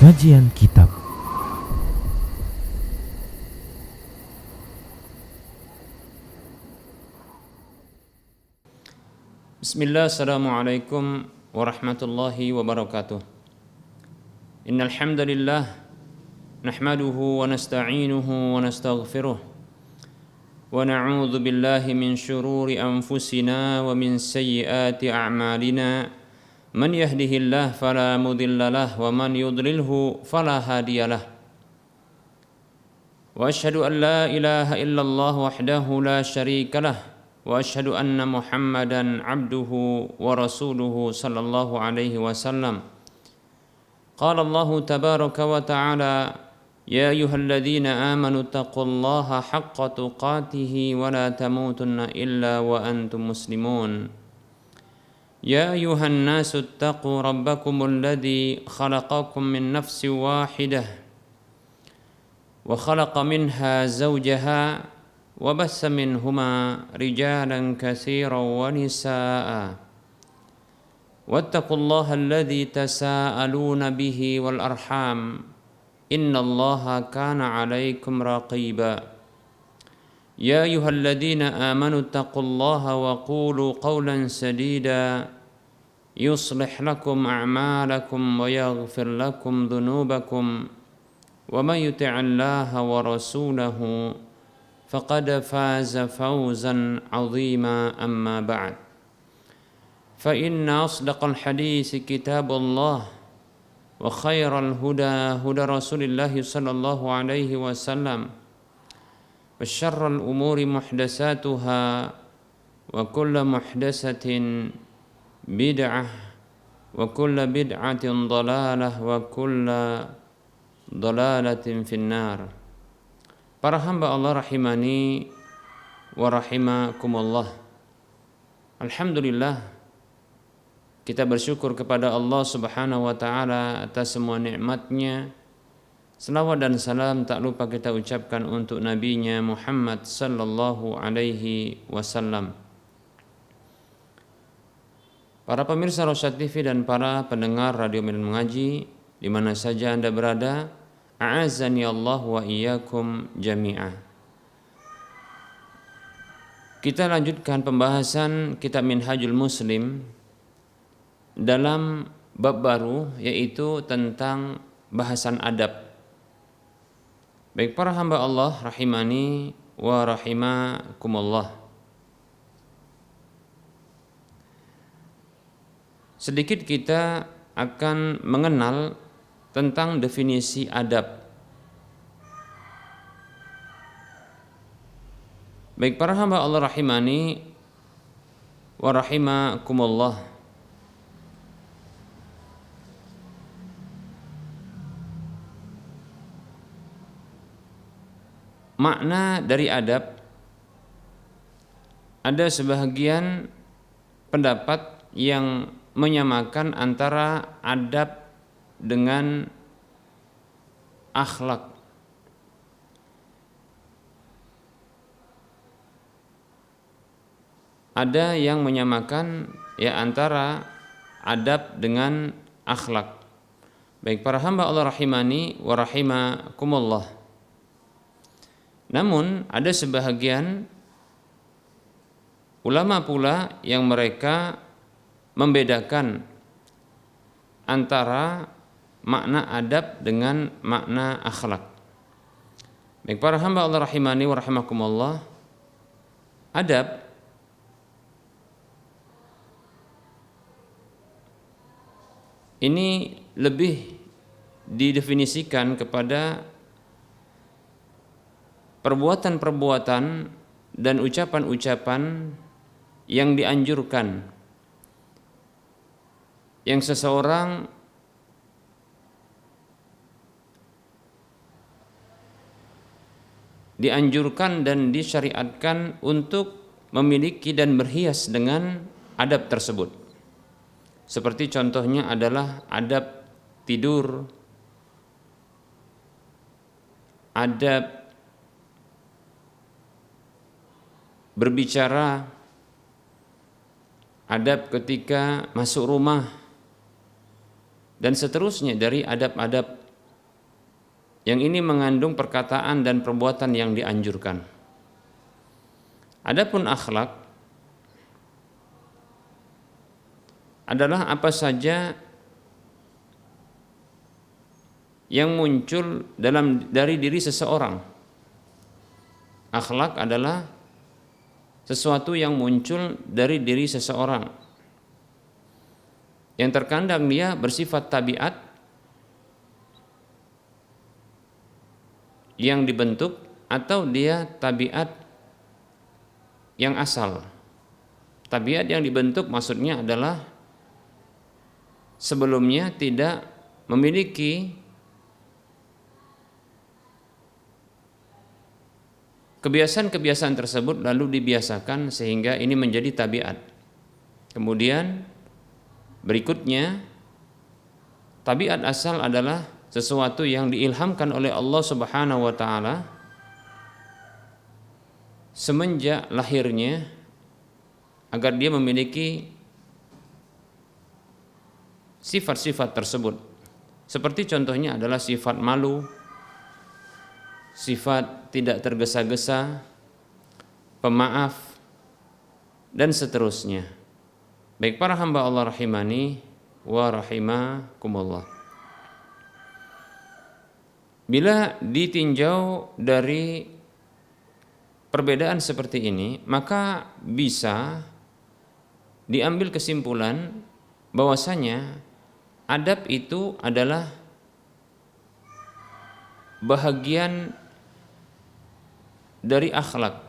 Kajian Kitab. Bismillah, assalamualaikum warahmatullahi wabarakatuh. Innal hamdalillah nahmaduhu wa nasta'inuhu wa nastaghfiruh wa na'udzu billahi min shururi anfusina wa min sayyiati a'malina. Man yahdihillahu fala mudilla lahu wa man yudlilhu fala hadiyalah. Wa asyhadu an la ilaha illallah wahdahu la syarika lah. Wa asyhadu anna Muhammadan abduhu wa rasuluhu sallallahu alaihi wasallam. Qala Allah tabaraka wa ta'ala, ya ayyuhalladzina amanu taqullaha haqqa tuqatih wa la tamutunna illa wa antum muslimun. Ya ayyuhan nasu ittaqu rabbakumul ladzi khalaqakum min nafsin wahidah wa khalaqa minha zawjaha wa bassa minhuma rijalan katsiran wa nisaa'a wattaqullaha alladzi tasaaluna bihi wal arham innallaha kana 'alaikum raqiba. Ya ayyuhalladzina amanu taqullaha wa qulu qawlan sadida yuslih lakum a'malakum wa yaghfir lakum dhunubakum wa may yuti'illaha wa rasulahu faqad faza fawzan 'azima. Amma ba'd, fa inna asdaqal hadits kitabullah wa khairal huda huda Rasulillah sallallahu alaihi wasallam wa syarrul umuri muhdatsatuha wa kullu muhdatsatin bid'ah wa kullu bid'atin dhalalah wa kullu dhalalatin finnar. Para hamba Allah rahimani wa rahimakumullah. Alhamdulillah, kita bersyukur kepada Allah Subhanahu wa taala atas semua nikmatnya. Selawat dan salam tak lupa kita ucapkan untuk nabinya Muhammad sallallahu alaihi wasallam. Para pemirsa Rosyad TV dan para pendengar Radio Medan Mengaji di mana saja Anda berada, a'azzani Allah wa iyyakum jami'ah. Kita lanjutkan pembahasan kitab Minhajul Muslim dalam bab baru, yaitu tentang bahasan adab. Baik para hamba Allah rahimani wa rahimakumullah. Sedikit kita akan mengenal tentang definisi adab. Baik para hamba Allah rahimani wa rahimakumullah. Makna dari adab, ada sebahagian pendapat yang menyamakan antara adab dengan akhlak. Ada yang menyamakan antara adab dengan akhlak. Baik para hamba Allah rahimani wa rahimakumullah. Namun ada sebahagian ulama pula yang mereka membedakan antara makna adab dengan makna akhlak. Baik para hamba Allah rahimani wa rahimakumullah, adab ini lebih didefinisikan kepada perbuatan-perbuatan dan ucapan-ucapan yang dianjurkan, yang seseorang dianjurkan dan disyariatkan untuk memiliki dan berhias dengan adab tersebut. Seperti contohnya adalah adab tidur, adab berbicara, adab ketika masuk rumah, dan seterusnya dari adab-adab Yang ini mengandung perkataan dan perbuatan yang dianjurkan. Adapun akhlak adalah apa saja yang muncul dari diri seseorang. Akhlak adalah sesuatu yang muncul dari diri seseorang, yang terkadang dia bersifat tabiat yang dibentuk, atau dia tabiat yang asal. Tabiat yang dibentuk maksudnya adalah sebelumnya tidak memiliki kebiasaan-kebiasaan tersebut, lalu dibiasakan sehingga ini menjadi tabiat. Kemudian berikutnya, tabiat asal adalah sesuatu yang diilhamkan oleh Allah Subhanahu wa taala semenjak lahirnya, agar dia memiliki sifat-sifat tersebut. Seperti contohnya adalah sifat malu, sifat tidak tergesa-gesa, pemaaf, dan seterusnya. Baik para hamba Allah rahimani wa rahimakumullah. Bila ditinjau dari perbedaan seperti ini, maka bisa diambil kesimpulan bahwasanya adab itu adalah bahagian dari akhlak.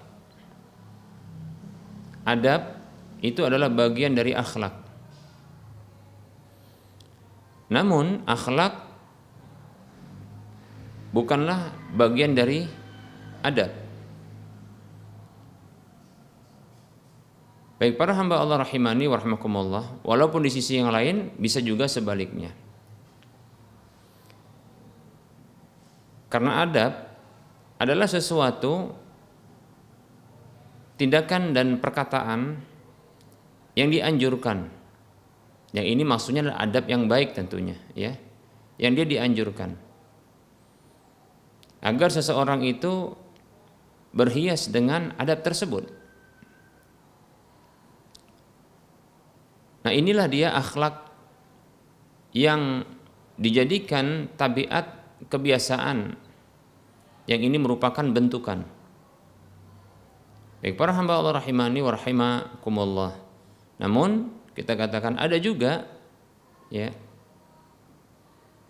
Adab itu adalah bagian dari akhlak. Namun akhlak bukanlah bagian dari adab. Baik para hamba Allah rahimani wa rahimakumullah, walaupun di sisi yang lain bisa juga sebaliknya. Karena adab adalah sesuatu tindakan dan perkataan yang dianjurkan. Yang ini maksudnya adalah adab yang baik tentunya, ya. Yang dia dianjurkan agar seseorang itu berhias dengan adab tersebut. Nah, inilah dia akhlak yang dijadikan tabiat kebiasaan, yang ini merupakan bentukan. Baik para hamba Allah rahimani wa rahimakumullah. Namun kita katakan ada juga ya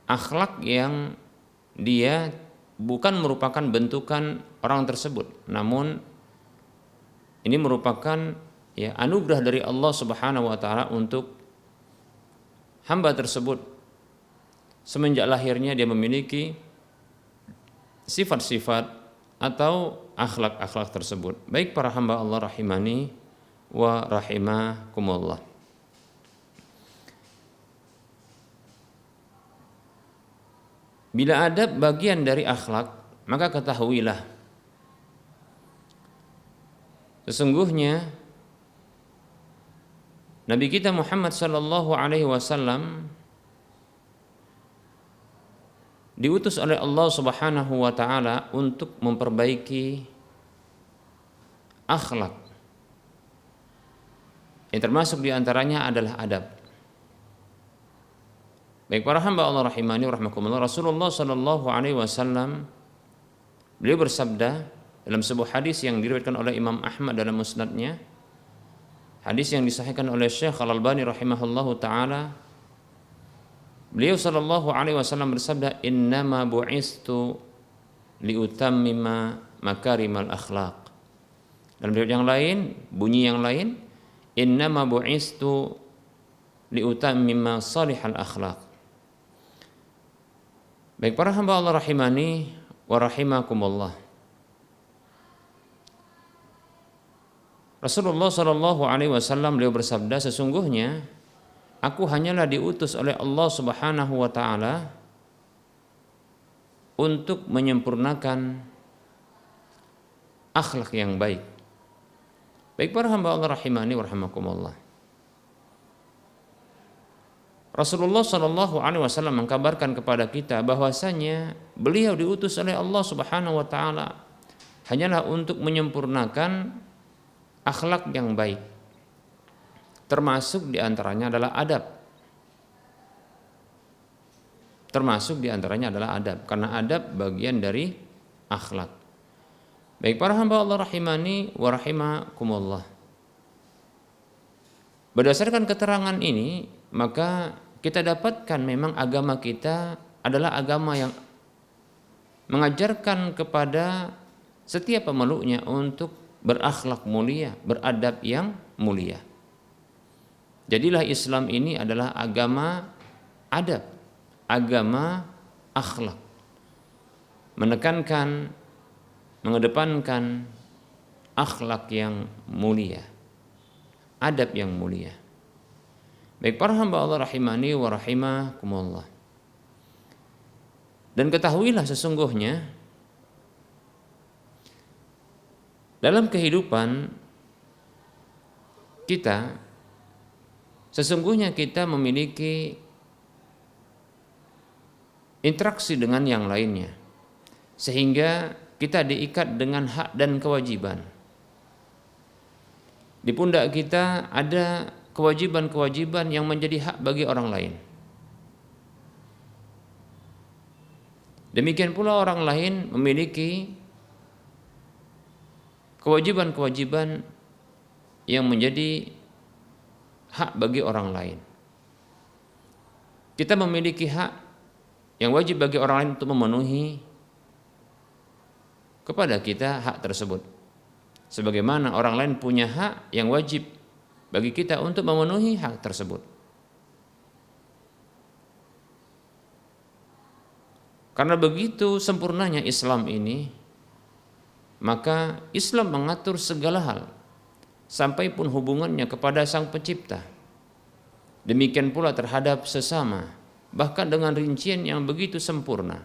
akhlak yang dia bukan merupakan bentukan orang tersebut, namun ini merupakan ya anugerah dari Allah Subhanahu wa taala untuk hamba tersebut. Semenjak lahirnya dia memiliki sifat-sifat atau akhlak-akhlak tersebut. Baik para hamba Allah rahimani wa rahimakumullah. Bila adab bagian dari akhlak, maka ketahuilah sesungguhnya Nabi kita Muhammad sallallahu alaihi wasallam diutus oleh Allah Subhanahu wa taala untuk memperbaiki akhlak. Yang termasuk diantaranya adalah adab. Baik para hamba Allah rahimani wa rahmakumullah, Rasulullah sallallahu alaihi wasallam beliau bersabda dalam sebuah hadis yang diriwayatkan oleh Imam Ahmad dalam musnadnya, hadis yang disahihkan oleh Syekh Al-Albani rahimahullahu taala, beliau sallallahu alaihi wasallam bersabda, "Innama bu'istu liutammima makarimal akhlaq." Dalam riwayat yang lain, bunyi yang lain, "Innama bu'istu liutammima salihal akhlaq." Baik para hamba Allah rahimani wa rahimakumullah. Rasulullah sallallahu alaihi wasallam beliau bersabda, sesungguhnya aku hanyalah diutus oleh Allah Subhanahu wa taala untuk menyempurnakan akhlak yang baik. Baik para hamba Allah rahimani wa rahimakumullah. Rasulullah Shallallahu Alaihi Wasallam mengkabarkan kepada kita bahwasanya beliau diutus oleh Allah Subhanahu Wa Taala hanyalah untuk menyempurnakan akhlak yang baik, termasuk diantaranya adalah adab. Termasuk diantaranya adalah adab, karena adab bagian dari akhlak. Baik para hamba Allah rahimani wa rahimakumullah. Berdasarkan keterangan ini, maka kita dapatkan memang agama kita adalah agama yang mengajarkan kepada setiap pemeluknya untuk berakhlak mulia, beradab yang mulia. Jadilah Islam ini adalah agama adab, agama akhlak. Menekankan, mengedepankan akhlak yang mulia, adab yang mulia. Baik para hamba Allah rahimani wa rahimakumullah. Dan ketahuilah sesungguhnya dalam kehidupan kita, sesungguhnya kita memiliki interaksi dengan yang lainnya, sehingga kita diikat dengan hak dan kewajiban. Di pundak kita ada kewajiban-kewajiban yang menjadi hak bagi orang lain. Demikian pula orang lain memiliki kewajiban-kewajiban yang menjadi hak bagi orang lain. Kita memiliki hak yang wajib bagi orang lain untuk memenuhi kepada kita hak tersebut. Sebagaimana orang lain punya hak yang wajib bagi kita untuk memenuhi hak tersebut. Karena begitu sempurnanya Islam ini, maka Islam mengatur segala hal, sampai pun hubungannya kepada Sang Pencipta. Demikian pula terhadap sesama, bahkan dengan rincian yang begitu sempurna.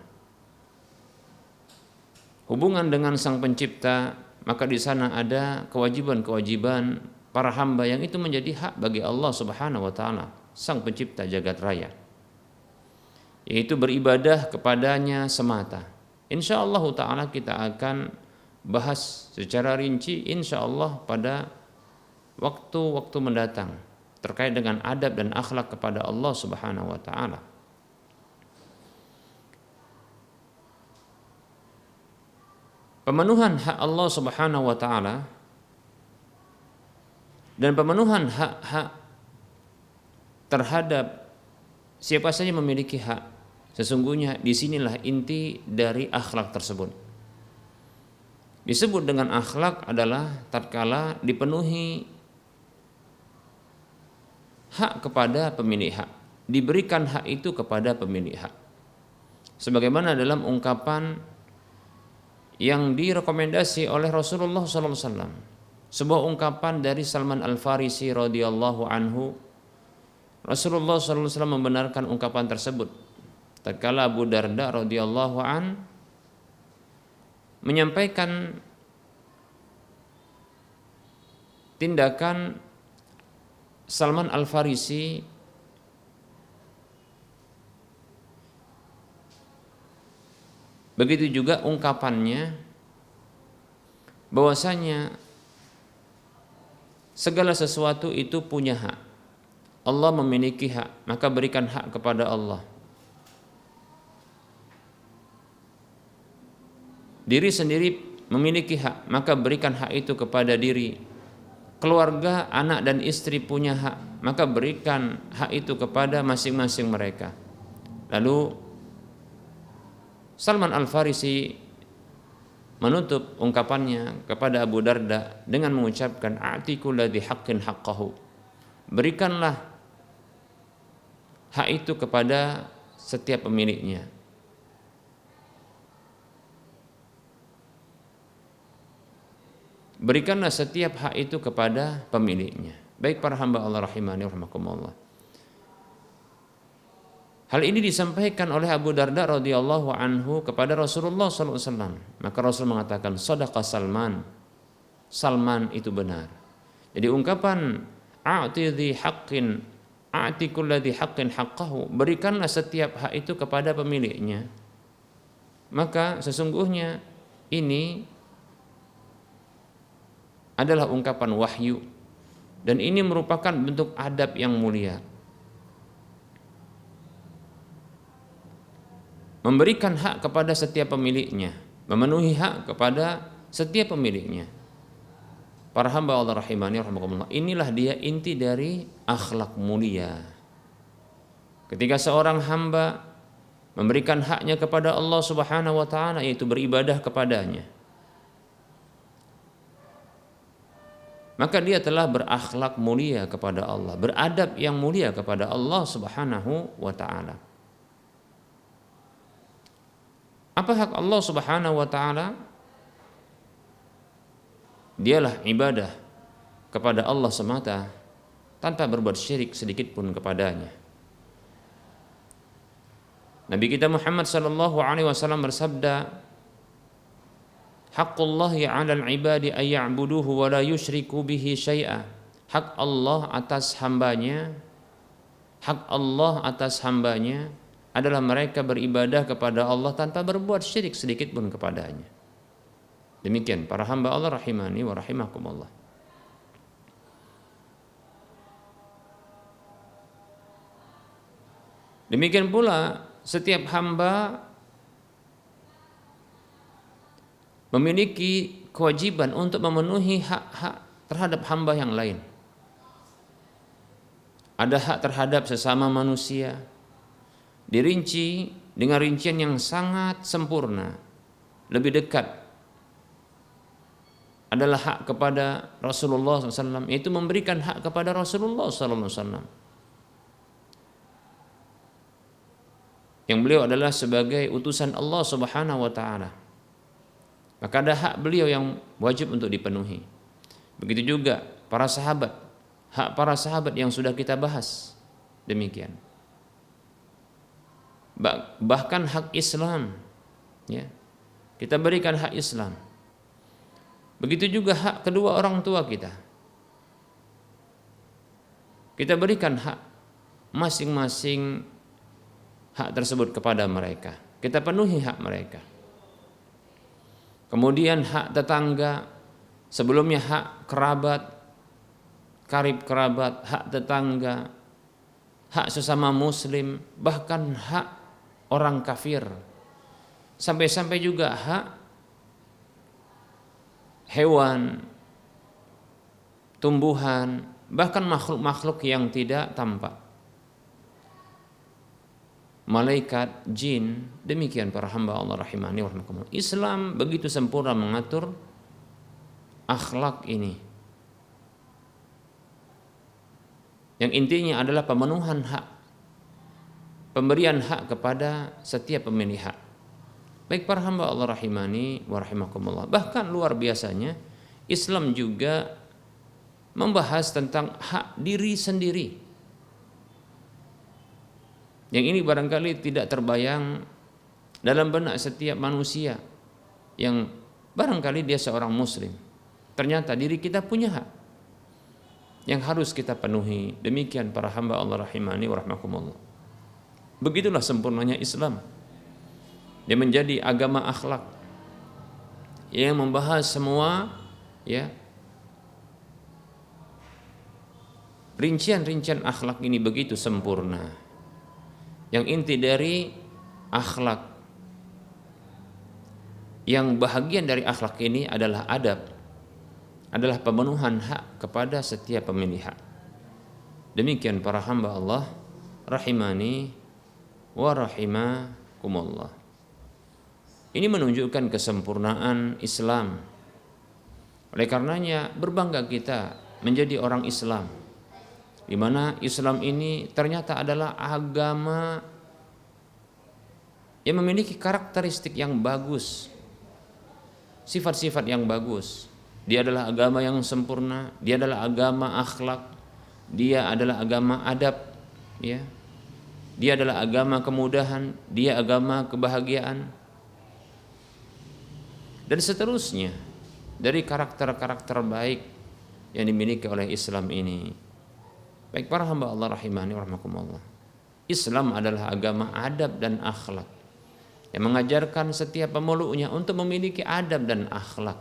Hubungan dengan Sang Pencipta, maka di sana ada kewajiban-kewajiban para hamba yang itu menjadi hak bagi Allah Subhanahu wa taala, Sang Pencipta jagat raya. Yaitu beribadah kepadanya semata. Insyaallah taala kita akan bahas secara rinci insyaallah pada waktu-waktu mendatang terkait dengan adab dan akhlak kepada Allah Subhanahu wa taala. Pemenuhan hak Allah Subhanahu wa taala dan pemenuhan hak-hak terhadap siapa saja memiliki hak, sesungguhnya disinilah inti dari akhlak tersebut. Disebut dengan akhlak adalah tatkala dipenuhi hak kepada pemilik hak, diberikan hak itu kepada pemilik hak. Sebagaimana dalam ungkapan yang direkomendasi oleh Rasulullah SAW, sebuah ungkapan dari Salman Al-Farisi radhiyallahu anhu. Rasulullah SAW membenarkan ungkapan tersebut tatkala Abu Darda radhiyallahu an menyampaikan tindakan Salman Al-Farisi begitu juga ungkapannya bahwasanya segala sesuatu itu punya hak. Allah memiliki hak, maka berikan hak kepada Allah. Diri sendiri memiliki hak, maka berikan hak itu kepada diri. Keluarga, anak dan istri punya hak, maka berikan hak itu kepada masing-masing mereka. Lalu Salman Al-Farisi menutup ungkapannya kepada Abu Darda dengan mengucapkan a'ti kulladzi haqqin haqqahu. Berikanlah hak itu kepada setiap pemiliknya. Berikanlah setiap hak itu kepada pemiliknya. Baik para hamba Allah rahimani rahimakumullah. Hal ini disampaikan oleh Abu Darda radhiyallahu anhu kepada Rasulullah SAW. Maka Rasul mengatakan, "Shadaqa Salman." Salman itu benar. Jadi ungkapan a'ti dzi haqqin a'ti kulladzi haqqin haqqahu, berikanlah setiap hak itu kepada pemiliknya. Maka sesungguhnya ini adalah ungkapan wahyu dan ini merupakan bentuk adab yang mulia. Memberikan hak kepada setiap pemiliknya, memenuhi hak kepada setiap pemiliknya. Para hamba Allah rahimani rahimakumullah, inilah dia inti dari akhlak mulia. Ketika seorang hamba memberikan haknya kepada Allah Subhanahu wa taala, yaitu beribadah kepadanya, maka dia telah berakhlak mulia kepada Allah, beradab yang mulia kepada Allah Subhanahu wa taala. Apa hak Allah Subhanahu wa taala? Dialah ibadah kepada Allah semata tanpa berbuat syirik sedikit pun kepadanya. Nabi kita Muhammad sallallahu alaihi wasallam bersabda, "Haqqullahi 'alal 'ibadi ay ya'buduhu wa la yusyriku bihi syai'a." Hak Allah atas hambanya, hak Allah atas hambanya adalah mereka beribadah kepada Allah tanpa berbuat syirik sedikit pun kepadanya. Demikian para hamba Allah rahimani wa rahimakumullah. Demikian pula setiap hamba memiliki kewajiban untuk memenuhi hak-hak terhadap hamba yang lain. Ada hak terhadap sesama manusia, dirinci dengan rincian yang sangat sempurna, lebih dekat adalah hak kepada Rasulullah SAW, yaitu memberikan hak kepada Rasulullah SAW, yang beliau adalah sebagai utusan Allah Subhanahu wa taala. Maka ada hak beliau yang wajib untuk dipenuhi. Begitu juga para sahabat, hak para sahabat yang sudah kita bahas. Demikian. Bahkan hak Islam, ya, kita berikan hak Islam. Begitu juga hak kedua orang tua kita. Kita berikan hak masing-masing hak tersebut kepada mereka. Kita penuhi hak mereka. Kemudian hak tetangga, sebelumnya hak kerabat, karib kerabat, hak tetangga, hak sesama muslim, bahkan hak orang kafir. Sampai-sampai juga hak hewan, tumbuhan, bahkan makhluk-makhluk yang tidak tampak. Malaikat, jin, demikian para hamba Allah rahimani wa rahimakumullah. Islam begitu sempurna mengatur akhlak ini. Yang intinya adalah pemenuhan hak, pemberian hak kepada setiap pemilik hak. Baik para hamba Allah rahimani wa rahimakumullah. Bahkan luar biasanya Islam juga membahas tentang hak diri sendiri. Yang ini barangkali tidak terbayang dalam benak setiap manusia yang barangkali dia seorang muslim. Ternyata diri kita punya hak yang harus kita penuhi. Demikian para hamba Allah rahimani wa rahimakumullah. Begitulah sempurnanya Islam. Dia menjadi agama akhlak yang membahas semua, ya, rincian-rincian akhlak ini begitu sempurna. Yang inti dari akhlak, yang bahagian dari akhlak ini adalah adab, adalah pemenuhan hak kepada setiap pemilik hak. Demikian para hamba Allah rahimani wa rahimakumullah. Ini menunjukkan kesempurnaan Islam. Oleh karenanya berbangga kita menjadi orang Islam, di mana Islam ini ternyata adalah agama yang memiliki karakteristik yang bagus, sifat-sifat yang bagus. Dia adalah agama yang sempurna, dia adalah agama akhlak, dia adalah agama adab, ya. Dia adalah agama kemudahan, dia agama kebahagiaan. Dan seterusnya dari karakter-karakter baik yang dimiliki oleh Islam ini. Baik para hamba Allah rahimani wa rahimakumullah. Islam adalah agama adab dan akhlak yang mengajarkan setiap pemeluknya untuk memiliki adab dan akhlak,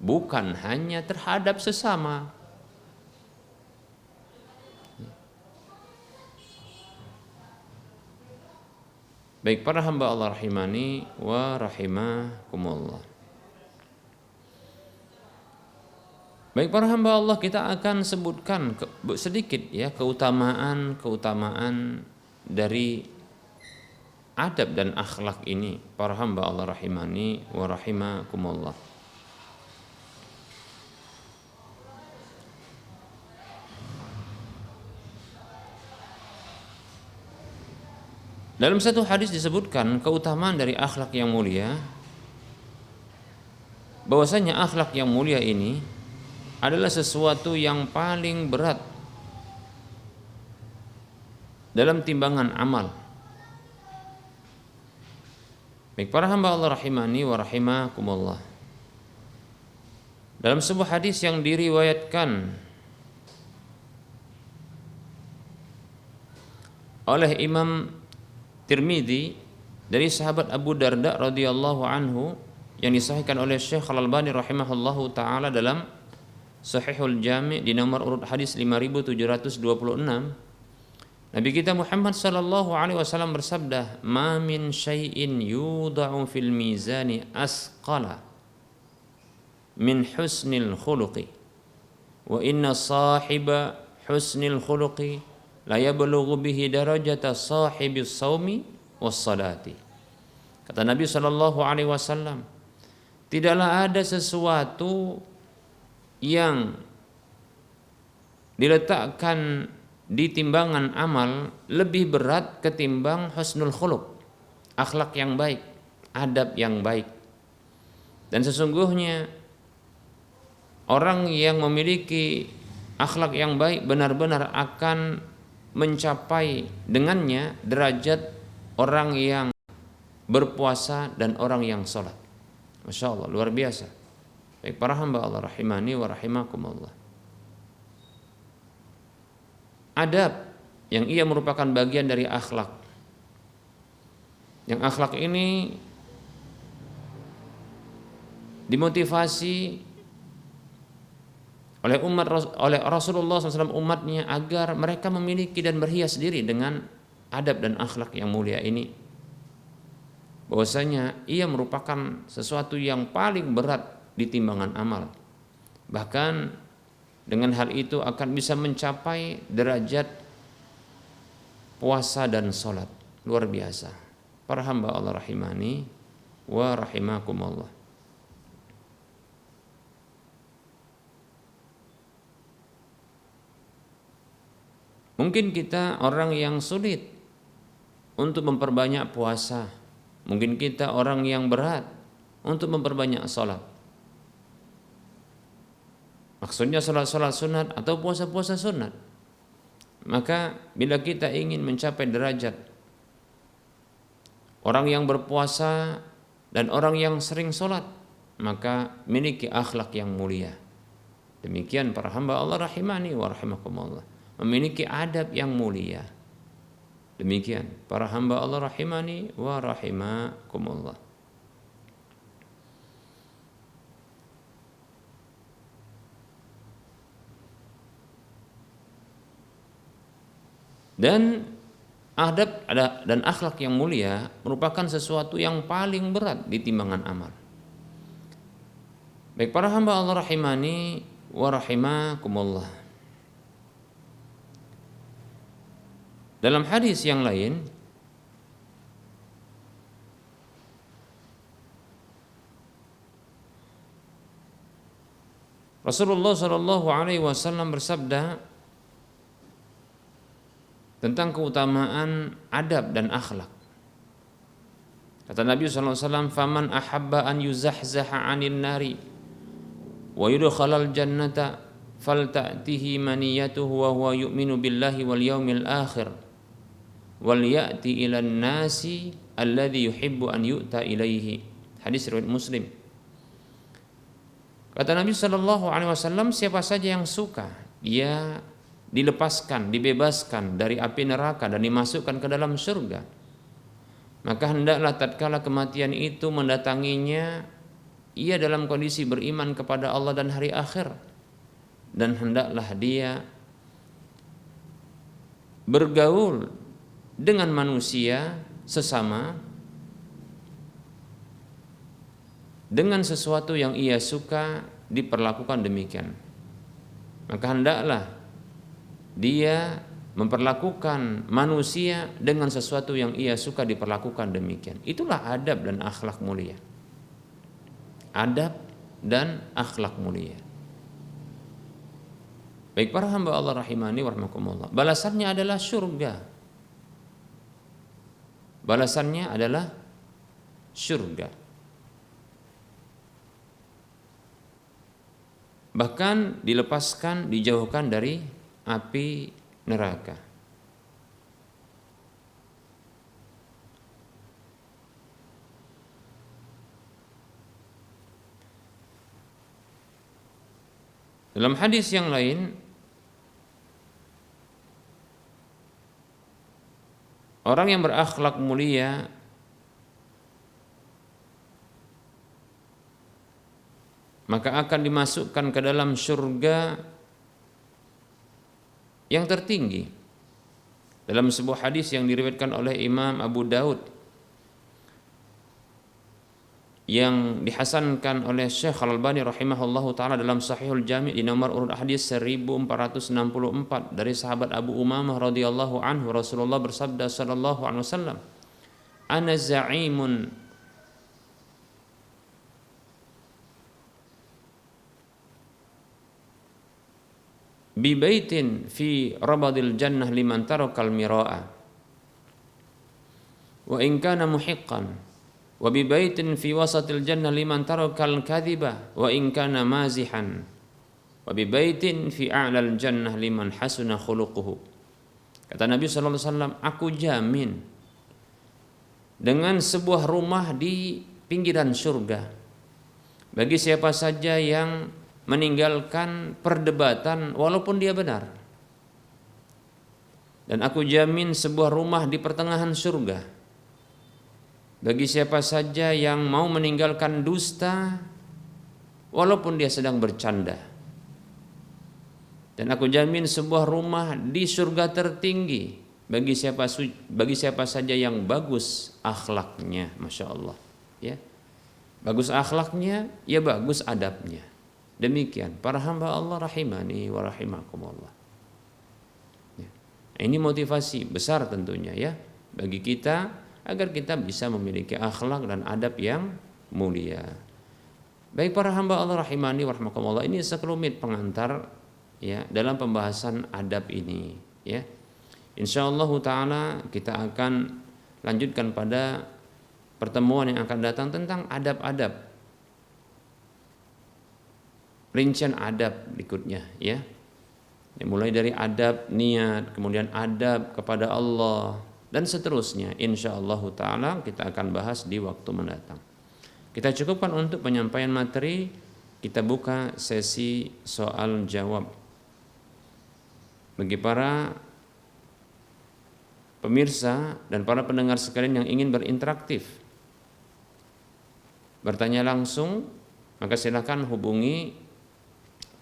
bukan hanya terhadap sesama. Baik para hamba Allah rahimani wa rahimakumullah. Baik para hamba Allah, kita akan sebutkan sedikit ya keutamaan dari adab dan akhlak ini para hamba Allah rahimani wa rahimakumullah. Dalam satu hadis disebutkan keutamaan dari akhlak yang mulia, bahwasanya akhlak yang mulia ini adalah sesuatu yang paling berat dalam timbangan amal. Baik para hamba Allah rahimani wa rahimakumullah. Dalam sebuah hadis yang diriwayatkan oleh Imam Tirmidzi dari sahabat Abu Darda radhiyallahu anhu yang disahihkan oleh Syekh Al-Albani rahimahullahu taala dalam Sahihul Jami' di nomor urut hadis 5726, Nabi kita Muhammad sallallahu alaihi wasallam bersabda, "Ma min syai'in yudha'u fil mizani asqala min husnil khuluqi wa inna sahiba husnil khuluqi la yablughu bihi darajata sahibis saumi was salati." Kata Nabi sallallahu alaihi wasallam, tidaklah ada sesuatu yang diletakkan di timbangan amal lebih berat ketimbang husnul khuluq, akhlak yang baik, adab yang baik. Dan sesungguhnya orang yang memiliki akhlak yang baik benar-benar akan mencapai dengannya derajat orang yang berpuasa dan orang yang sholat. Masya Allah, luar biasa. Baik para hamba Allah rahimani wa rahimakumullah. Adab yang ia merupakan bagian dari akhlak. Yang akhlak ini dimotivasi oleh Rasulullah SAW umatnya agar mereka memiliki dan berhias diri dengan adab dan akhlak yang mulia ini. Bahwasanya ia merupakan sesuatu yang paling berat di timbangan amal. Bahkan dengan hal itu akan bisa mencapai derajat puasa dan sholat. Luar biasa. Para hamba Allah rahimani wa rahimakumullah. Mungkin kita orang yang sulit untuk memperbanyak puasa. Mungkin kita orang yang berat untuk memperbanyak sholat. Maksudnya sholat-sholat sunat atau puasa-puasa sunat. Maka bila kita ingin mencapai derajat orang yang berpuasa dan orang yang sering sholat, maka miliki akhlak yang mulia. Demikian para hamba Allah rahimani wa rahimakumullah, memiliki adab yang mulia. Demikian para hamba Allah rahimani wa rahimakumullah. Dan adab dan akhlak yang mulia merupakan sesuatu yang paling berat di timbangan amal. Baik para hamba Allah rahimani wa rahimakumullah. Dalam hadis yang lain Rasulullah sallallahu alaihi wasallam bersabda tentang keutamaan adab dan akhlak. Kata Nabi SAW, "Faman ahabba an yuzahzaha 'anil nari wa yudkhalal jannata falta'tihi maniyatuhu wa huwa yu'minu billahi wal yawmil akhir wal ya'ti ilan nasi alladhi yuhibbu an yu'ta ilaihi." Hadis riwayat Muslim. Kata Nabi SAW, siapa saja yang suka dia dilepaskan, dibebaskan dari api neraka dan dimasukkan ke dalam surga, maka hendaklah tatkala kematian itu mendatanginya, ia dalam kondisi beriman kepada Allah dan hari akhir, dan hendaklah dia bergaul dengan manusia sesama dengan sesuatu yang ia suka diperlakukan demikian. Maka hendaklah dia memperlakukan manusia dengan sesuatu yang ia suka diperlakukan demikian. Itulah adab dan akhlak mulia. Adab dan akhlak mulia. Baik para hamba Allah rahimani wa rahmakumullah, balasannya adalah surga. Balasannya adalah surga. Bahkan dilepaskan, dijauhkan dari api neraka. Dalam hadis yang lain, orang yang berakhlak mulia maka akan dimasukkan ke dalam surga yang tertinggi. Dalam sebuah hadis yang diriwayatkan oleh Imam Abu Daud yang dihasankan oleh Syekh Al-Albani rahimahullahu taala dalam Sahihul Jami' di nomor urut hadis 1464 dari sahabat Abu Umamah radhiyallahu anhu, Rasulullah bersabda sallallahu alaihi wasallam, "Ana za'imun bi baitin fi rabadil jannah liman tarakal mira'a wa in kana muhiqqan wa bi baitin fi wasatil jannah liman tarakal kadhiba wa in kana mazihan wa bi baitin fi a'lal jannah liman hasuna khuluquhu." Kata Nabi sallallahu alaihi wasallam, aku jamin dengan sebuah rumah di pinggiran surga bagi siapa saja yang meninggalkan perdebatan walaupun dia benar. Dan aku jamin sebuah rumah di pertengahan surga bagi siapa saja yang mau meninggalkan dusta walaupun dia sedang bercanda. Dan aku jamin sebuah rumah di surga tertinggi bagi siapa saja yang bagus akhlaknya, masya Allah, ya. Bagus akhlaknya, ya bagus adabnya. Demikian para hamba Allah rahimani wa rahimakumullah. Ya. Ini motivasi besar tentunya ya bagi kita agar kita bisa memiliki akhlak dan adab yang mulia. Baik para hamba Allah rahimani wa rahimakumullah, ini sekelumit pengantar ya dalam pembahasan adab ini ya. Insyaallah taala kita akan lanjutkan pada pertemuan yang akan datang tentang adab-adab. Rincian adab berikutnya ya. Mulai dari adab niat, kemudian adab kepada Allah dan seterusnya. Insyaallah taala kita akan bahas di waktu mendatang. Kita cukupkan untuk penyampaian materi, kita buka sesi soal jawab. Bagi para pemirsa dan para pendengar sekalian yang ingin berinteraksi, bertanya langsung, maka silakan hubungi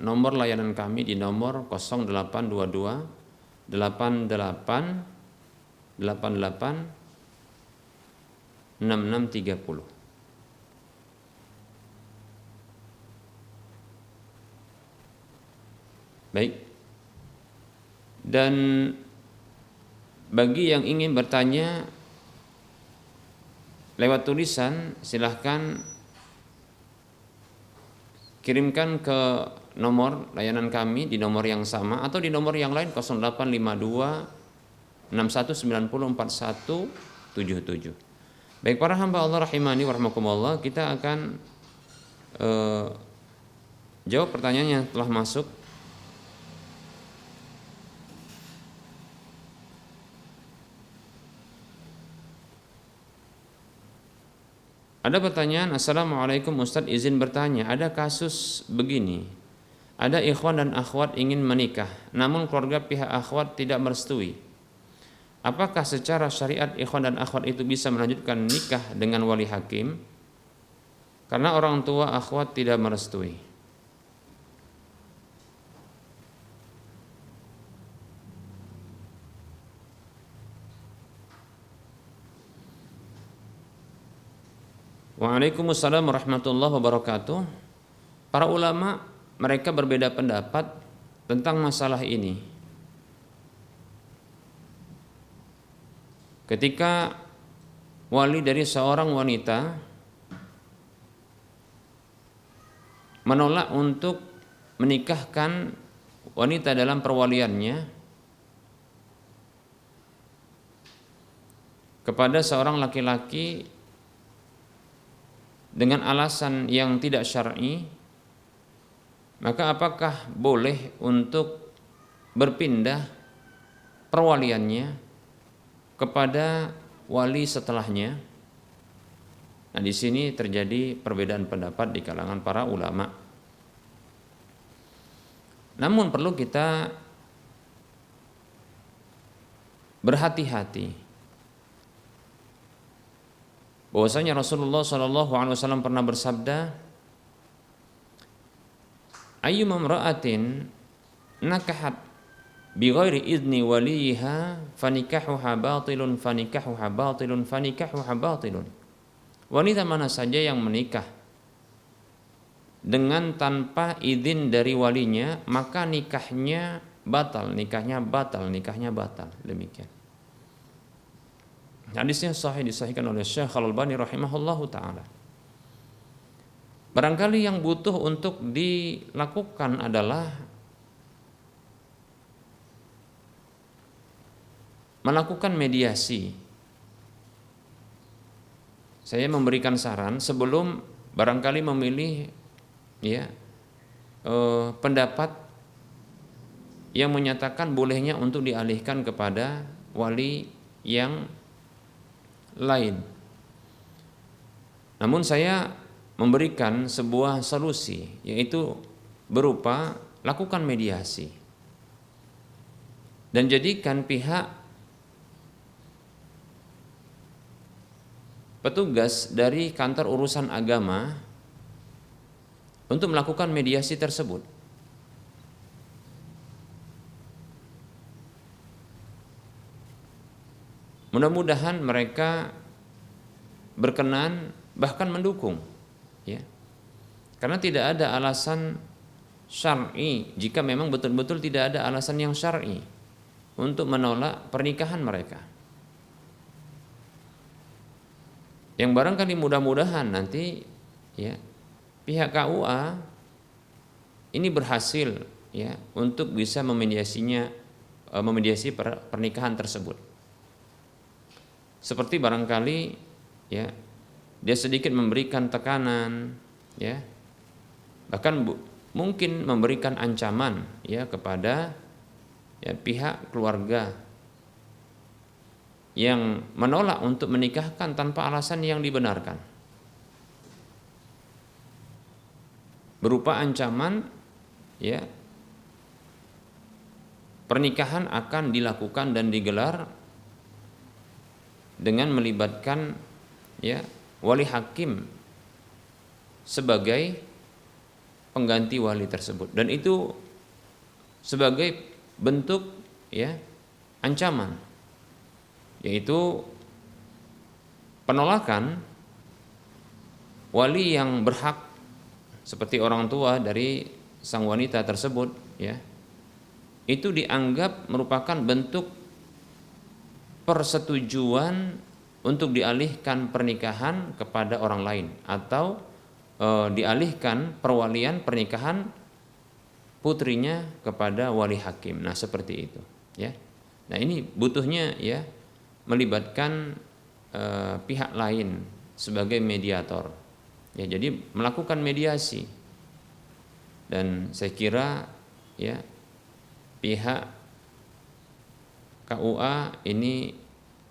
nomor layanan kami di nomor 0822 88 88 6630. Baik. Dan bagi yang ingin bertanya lewat tulisan, silahkan kirimkan ke nomor layanan kami di nomor yang sama atau di nomor yang lain 0852 61904177. Baik para hamba Allah rahimani wa rahmakumullah, kita akan jawab pertanyaan yang telah masuk. Ada pertanyaan, Assalamualaikum Ustadz, izin bertanya, ada kasus begini, Ada ikhwan dan akhwat ingin menikah, namun keluarga pihak akhwat tidak merestui. Apakah secara syariat ikhwan dan akhwat itu bisa melanjutkan nikah dengan wali hakim? Karena orang tua akhwat tidak merestui. Waalaikumsalam warahmatullahi wabarakatuh. Para ulama mereka berbeda pendapat tentang masalah ini. Ketika wali dari seorang wanita menolak untuk menikahkan wanita dalam perwaliannya kepada seorang laki-laki dengan alasan yang tidak syar'i, maka apakah boleh untuk berpindah perwaliannya kepada wali setelahnya? Nah, di sini terjadi perbedaan pendapat di kalangan para ulama. Namun perlu kita berhati-hati bahwasanya Rasulullah SAW pernah bersabda, ayyuma imra'atin nakahat bighairi idni waliha fanikahuha batilun fanikahuha batilun fanikahuha batilun. Wanita mana saja yang menikah dengan tanpa izin dari walinya, maka nikahnya batal, nikahnya batal, nikahnya batal. Demikian. Hadisnya sahih, disahihkan oleh Syekh Al-Albani rahimahullahu taala. Barangkali yang butuh untuk dilakukan adalah melakukan mediasi. Saya memberikan saran sebelum barangkali memilih pendapat yang menyatakan bolehnya untuk dialihkan kepada wali yang lain. Namun saya memberikan sebuah solusi, yaitu berupa lakukan mediasi dan jadikan pihak petugas dari kantor urusan agama untuk melakukan mediasi tersebut. Mudah-mudahan mereka berkenan bahkan mendukung, ya. Karena tidak ada alasan syar'i, jika memang betul-betul tidak ada alasan yang syar'i untuk menolak pernikahan mereka. Yang barangkali mudah-mudahan nanti pihak KUA ini berhasil untuk bisa memediasi pernikahan tersebut. Seperti barangkali dia sedikit memberikan tekanan, bahkan mungkin memberikan ancaman kepada pihak keluarga yang menolak untuk menikahkan tanpa alasan yang dibenarkan, berupa ancaman pernikahan akan dilakukan dan digelar dengan melibatkan wali hakim sebagai pengganti wali tersebut, dan itu sebagai bentuk ancaman, yaitu penolakan wali yang berhak seperti orang tua dari sang wanita tersebut, itu dianggap merupakan bentuk persetujuan untuk dialihkan pernikahan kepada orang lain, atau dialihkan perwalian pernikahan putrinya kepada wali hakim. Nah, seperti itu, Nah, ini butuhnya melibatkan pihak lain sebagai mediator. Jadi melakukan mediasi. Dan saya kira pihak KUA ini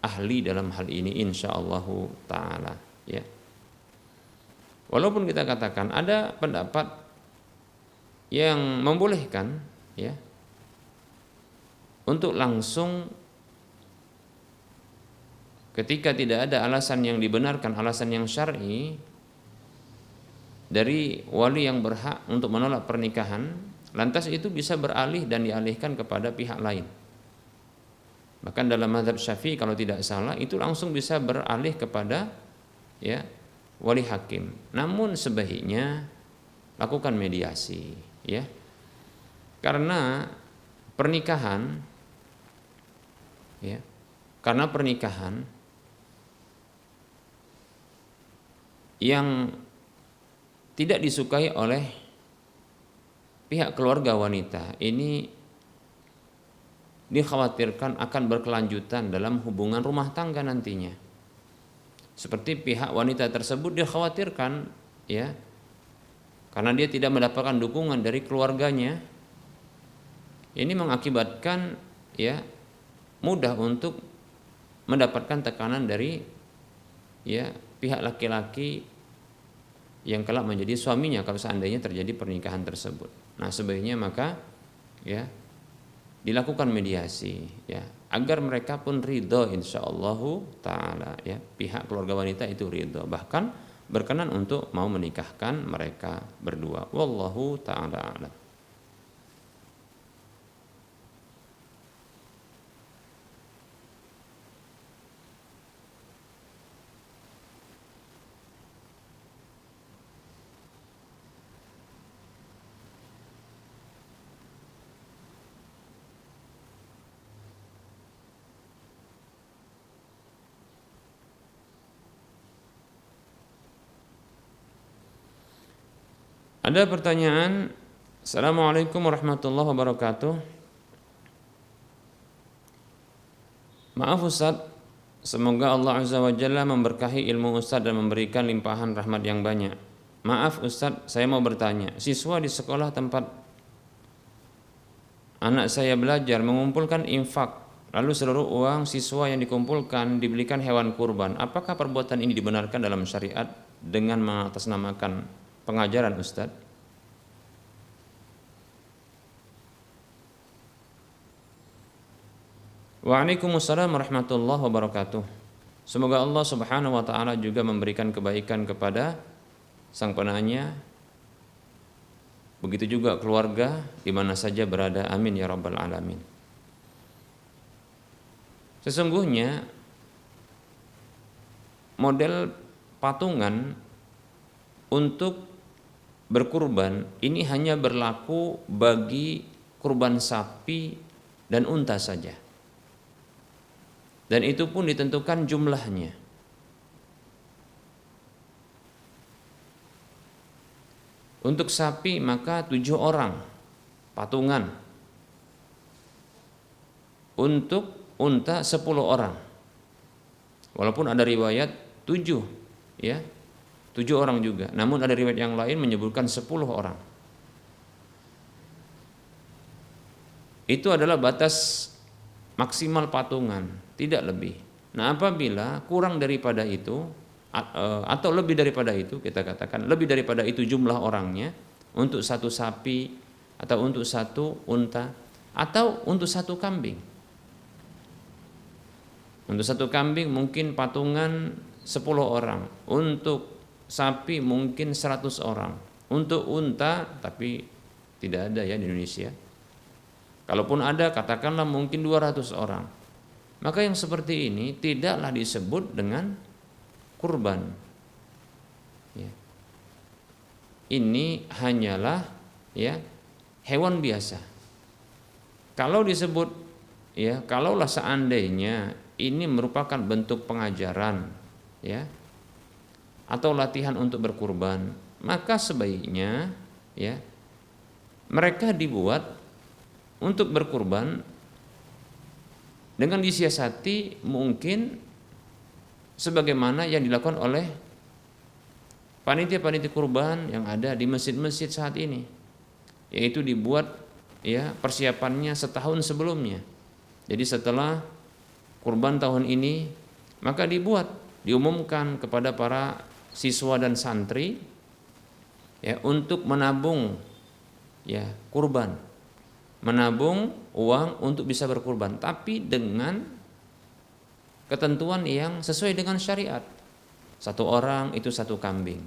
ahli dalam hal ini insyaallah taala, Walaupun kita katakan ada pendapat yang membolehkan ya untuk langsung ketika tidak ada alasan yang dibenarkan, alasan yang syar'i dari wali yang berhak untuk menolak pernikahan, lantas itu bisa beralih dan dialihkan kepada pihak lain. Bahkan dalam mazhab Syafi'i kalau tidak salah itu langsung bisa beralih kepada ya wali hakim. Namun sebaiknya lakukan mediasi ya. Karena pernikahan ya, karena pernikahan yang tidak disukai oleh pihak keluarga wanita ini dikhawatirkan akan berkelanjutan dalam hubungan rumah tangga nantinya. Seperti pihak wanita tersebut dikhawatirkan ya, karena dia tidak mendapatkan dukungan dari keluarganya, ini mengakibatkan ya mudah untuk mendapatkan tekanan dari ya pihak laki-laki yang kelak menjadi suaminya kalau seandainya terjadi pernikahan tersebut. Nah, sebaiknya maka ya dilakukan mediasi ya agar mereka pun ridho insyaallah taala ya, pihak keluarga wanita itu ridho bahkan berkenan untuk mau menikahkan mereka berdua. Wallahu taala a'lam. Ada pertanyaan. Assalamualaikum warahmatullahi wabarakatuh. Maaf Ustaz, semoga Allah Azza wa Jalla memberkahi ilmu Ustaz dan memberikan limpahan rahmat yang banyak. Maaf Ustaz, saya mau bertanya. Siswa di sekolah tempat anak saya belajar mengumpulkan infak, lalu seluruh uang siswa yang dikumpulkan dibelikan hewan kurban. Apakah perbuatan ini dibenarkan dalam syariat dengan mengatasnamakan pengajaran Ustaz? Waalaikumsalam warahmatullahi wabarakatuh. Semoga Allah Subhanahu wa taala juga memberikan kebaikan kepada sang penanya, begitu juga keluarga di mana saja berada. Amin ya rabbal alamin. Sesungguhnya model patungan untuk berkurban ini hanya berlaku bagi kurban sapi dan unta saja. Dan itu pun ditentukan jumlahnya. Untuk sapi maka 7 orang patungan. Untuk unta 10 orang. Walaupun ada riwayat 7 ya. 7 orang juga. Namun ada riwayat yang lain menyebutkan 10 orang. Itu adalah batas maksimal patungan, tidak lebih. Nah, apabila kurang daripada itu atau lebih daripada itu, kita katakan lebih daripada itu jumlah orangnya untuk satu sapi atau untuk satu unta atau untuk satu kambing. Untuk satu kambing mungkin patungan 10 orang, untuk sapi mungkin 100 orang, untuk unta tapi tidak ada ya di Indonesia. Kalaupun ada katakanlah mungkin 200 orang. Maka yang seperti ini tidaklah disebut dengan kurban. Ya. Ini hanyalah ya hewan biasa. Kalau disebut ya, kalaulah seandainya ini merupakan bentuk pengajaran ya atau latihan untuk berkurban, maka sebaiknya ya mereka dibuat untuk berkurban dengan disiasati mungkin sebagaimana yang dilakukan oleh panitia-panitia kurban yang ada di masjid-masjid saat ini, yaitu dibuat ya persiapannya setahun sebelumnya. Jadi setelah kurban tahun ini maka diumumkan kepada para siswa dan santri ya untuk menabung ya kurban, menabung uang untuk bisa berkurban, tapi dengan ketentuan yang sesuai dengan syariat. Satu orang itu satu kambing,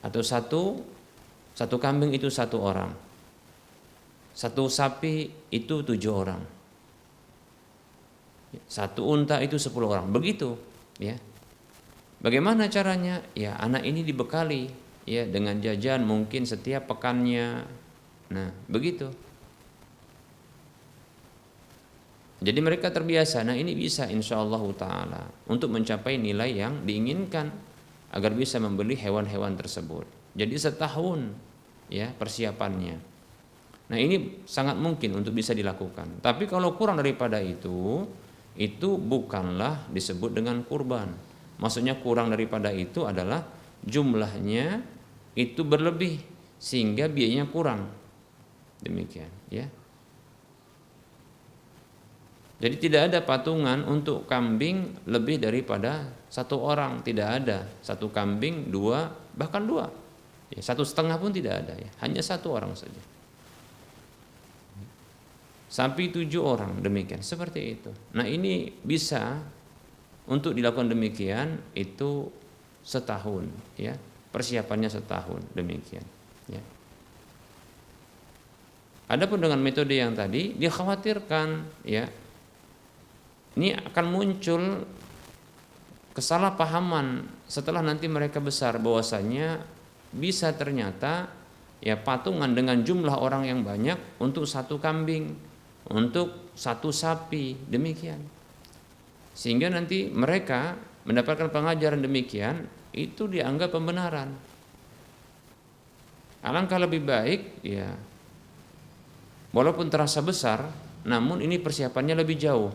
atau satu kambing itu satu orang, satu sapi itu 7 orang, satu unta itu 10 orang, begitu ya. Bagaimana caranya? Ya anak ini dibekali ya dengan jajan mungkin setiap pekannya. Nah, begitu. Jadi mereka terbiasa. Nah, ini bisa insyaallah taala untuk mencapai nilai yang diinginkan agar bisa membeli hewan-hewan tersebut. Jadi setahun ya persiapannya. Nah, ini sangat mungkin untuk bisa dilakukan. Tapi kalau kurang daripada itu bukanlah disebut dengan kurban. Maksudnya kurang daripada itu adalah jumlahnya itu berlebih sehingga biayanya kurang. Demikian ya. Jadi tidak ada patungan untuk kambing lebih daripada satu orang, tidak ada. Satu kambing 2, bahkan 2. Ya, 1,5 pun tidak ada ya. Hanya satu orang saja. Sapi 7 orang demikian, seperti itu. Nah, ini bisa untuk dilakukan demikian itu setahun ya, persiapannya setahun demikian ya. Adapun dengan metode yang tadi dikhawatirkan ya ini akan muncul kesalahpahaman setelah nanti mereka besar, bahwasanya bisa ternyata ya patungan dengan jumlah orang yang banyak untuk satu kambing, untuk satu sapi demikian. Sehingga nanti mereka mendapatkan pengajaran demikian, itu dianggap pembenaran. Alangkah lebih baik ya, walaupun terasa besar, namun ini persiapannya lebih jauh.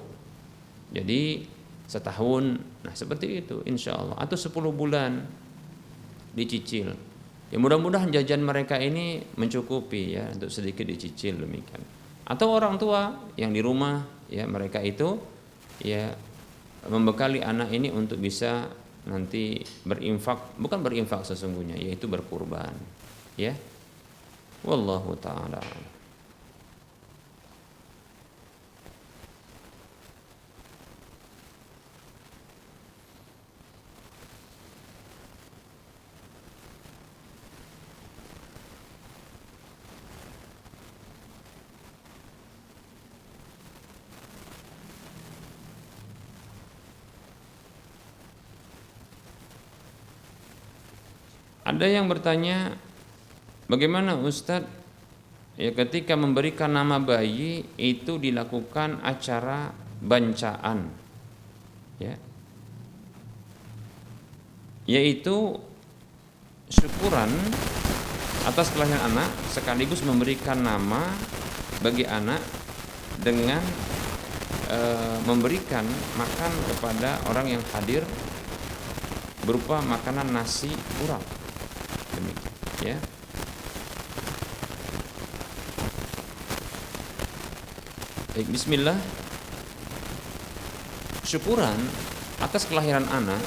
Jadi setahun, nah seperti itu insya Allah. Atau 10 bulan dicicil. Ya mudah-mudahan jajan mereka ini mencukupi ya, untuk sedikit dicicil demikian. Atau orang tua yang di rumah ya, mereka itu ya membekali anak ini untuk bisa nanti berinfak, bukan berinfak sesungguhnya, yaitu berkurban ya. Wallahu ta'ala. Ada yang bertanya, bagaimana Ustadz ya ketika memberikan nama bayi itu dilakukan acara bancaan ya, yaitu syukuran atas kelahiran anak sekaligus memberikan nama bagi anak dengan memberikan makan kepada orang yang hadir berupa makanan nasi urap. Demikian ya. Baik, bismillah. Syukuran atas kelahiran anak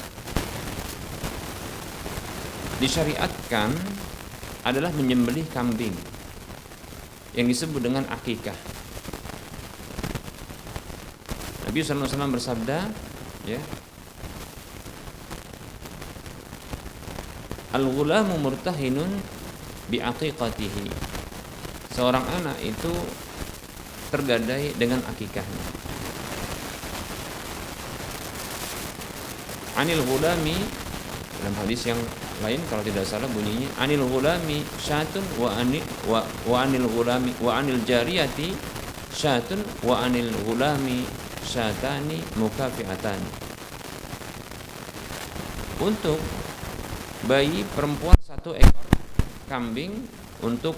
disyariatkan adalah menyembelih kambing yang disebut dengan akikah. Nabi SAW bersabda ya, al-ghulamu murtahinun bi'aqiqatihi. Seorang anak itu tergadai dengan akikahnya. Anil ghulami, dalam hadis yang lain kalau tidak salah bunyinya, anil ghulami syatun wa anil ghulami wa anil jariyati syatun wa anil ghulami syatani mukafi'atani. Untuk bayi perempuan 1 ekor kambing, untuk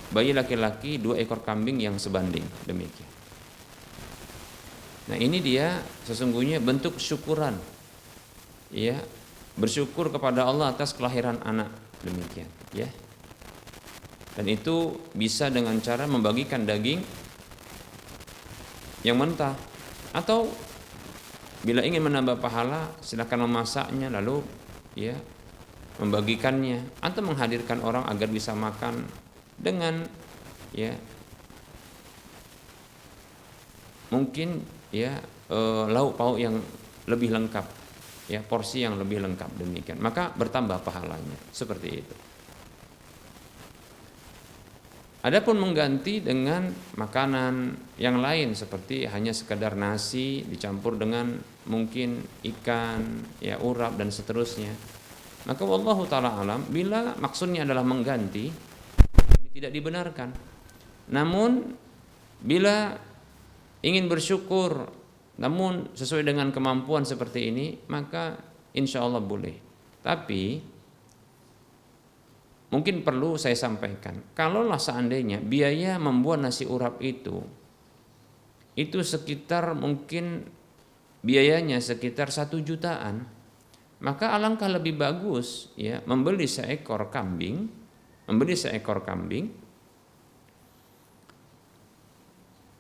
bayi laki-laki 2 ekor kambing yang sebanding, demikian. Nah, ini dia sesungguhnya bentuk syukuran ya, bersyukur kepada Allah atas kelahiran anak, demikian ya. Dan itu bisa dengan cara membagikan daging yang mentah, atau bila ingin menambah pahala silakan memasaknya lalu ya membagikannya, atau menghadirkan orang agar bisa makan dengan ya mungkin ya lauk pauk yang lebih lengkap, ya porsi yang lebih lengkap, demikian maka bertambah pahalanya, seperti itu. Adapun mengganti dengan makanan yang lain seperti hanya sekedar nasi dicampur dengan mungkin ikan, ya urap dan seterusnya, maka wallahu taala alam, bila maksudnya adalah mengganti, ini tidak dibenarkan. Namun bila ingin bersyukur namun sesuai dengan kemampuan seperti ini, maka insya Allah boleh. Tapi mungkin perlu saya sampaikan, kalaulah seandainya biaya membuat nasi urap itu sekitar mungkin biayanya sekitar 1 jutaan, maka alangkah lebih bagus ya membeli seekor kambing,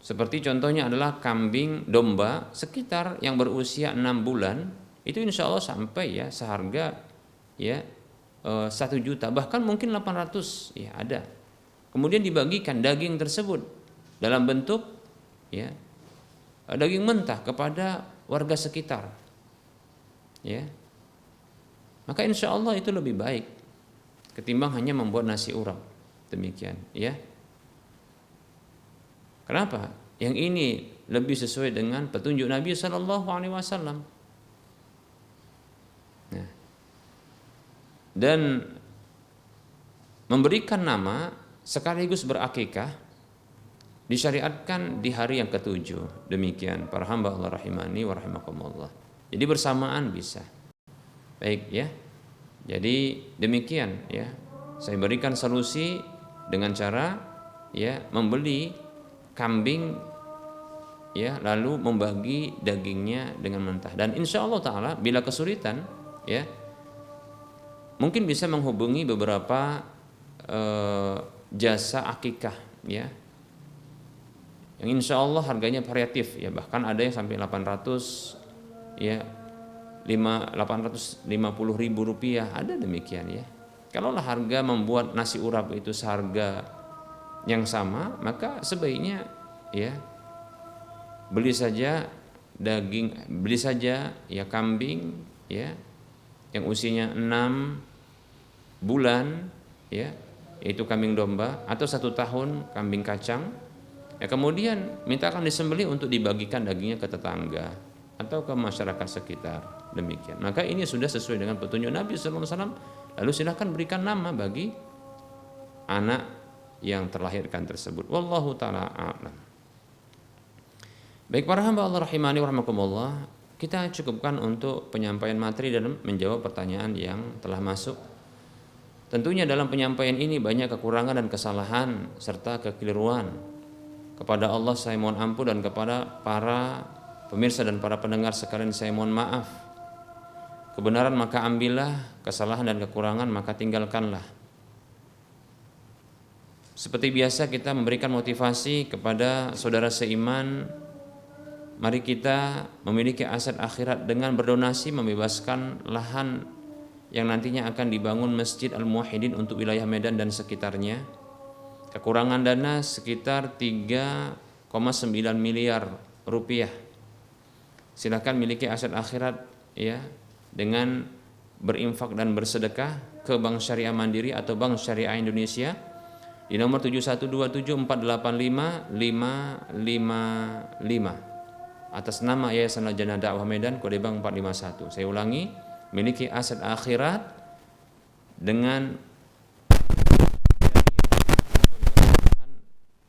seperti contohnya adalah kambing domba sekitar yang berusia 6 bulan, itu insya Allah sampai ya seharga ya 1 juta, bahkan mungkin 800 ya ada. Kemudian dibagikan daging tersebut dalam bentuk ya daging mentah kepada warga sekitar, ya maka insya Allah itu lebih baik ketimbang hanya membuat nasi urap, demikian ya. Kenapa? Yang ini lebih sesuai dengan petunjuk Nabi Sallallahu Alaihi Wasallam. Nah, dan memberikan nama sekaligus berakikah disyariatkan di hari yang ke-7. Demikian para hamba Allah rahimani wa rahimakumullah. Jadi bersamaan bisa. Baik ya. Jadi demikian ya. Saya berikan solusi dengan cara ya membeli kambing ya lalu membagi dagingnya dengan mentah, dan insya Allah taala bila kesulitan ya mungkin bisa menghubungi beberapa jasa akikah ya yang insya Allah harganya variatif ya, bahkan ada yang sampai 800 ya 850.000 rupiah, ada demikian ya. Kalaulah harga membuat nasi urap itu seharga yang sama, maka sebaiknya ya beli saja ya kambing ya yang usianya 6 bulan ya, yaitu kambing domba, atau 1 tahun kambing kacang ya, kemudian mintakan disembelih untuk dibagikan dagingnya ke tetangga atau ke masyarakat sekitar, demikian. Maka ini sudah sesuai dengan petunjuk Nabi SAW. Lalu silakan berikan nama bagi anak yang terlahirkan tersebut. Wallahu ta'ala a'lam. Baik para hamba Allah rahimani wa rahimakumullah, kita cukupkan untuk penyampaian materi dan menjawab pertanyaan yang telah masuk. Tentunya dalam penyampaian ini banyak kekurangan dan kesalahan serta kekeliruan. Kepada Allah saya mohon ampun, dan kepada para pemirsa dan para pendengar sekalian saya mohon maaf. Kebenaran maka ambillah, kesalahan dan kekurangan maka tinggalkanlah. Seperti biasa kita memberikan motivasi kepada saudara seiman, mari kita memiliki aset akhirat dengan berdonasi membebaskan lahan yang nantinya akan dibangun Masjid Al-Muwahhidin untuk wilayah Medan dan sekitarnya. Kekurangan dana sekitar 3,9 miliar rupiah. Silakan miliki aset akhirat ya dengan berinfak dan bersedekah ke Bank Syariah Mandiri atau Bank Syariah Indonesia di nomor 7127488555 atas nama Yayasan Lajnah Dakwah Medan, kode bank 451. Saya ulangi, miliki aset akhirat dengan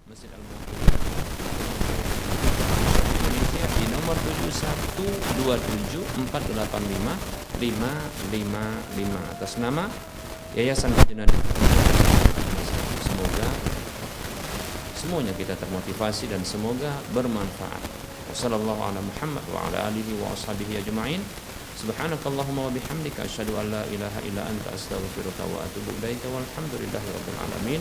Masjid Al-Muwahhidin Indonesia di nomor 7127485555 atas nama Yayasan Lajnah Dakwah Medan. Semoga semuanya kita termotivasi dan semoga bermanfaat. Wassallallahu ala Muhammad wa ala alihi wa ashabihi ajma'in. Subhanakallahumma wa bihamdika asyhadu an la ilaha illa anta astaghfiruka wa atubu ilaika walhamdulillahi rabbil alamin.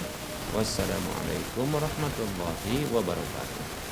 Wassalamu alaikum warahmatullahi wabarakatuh.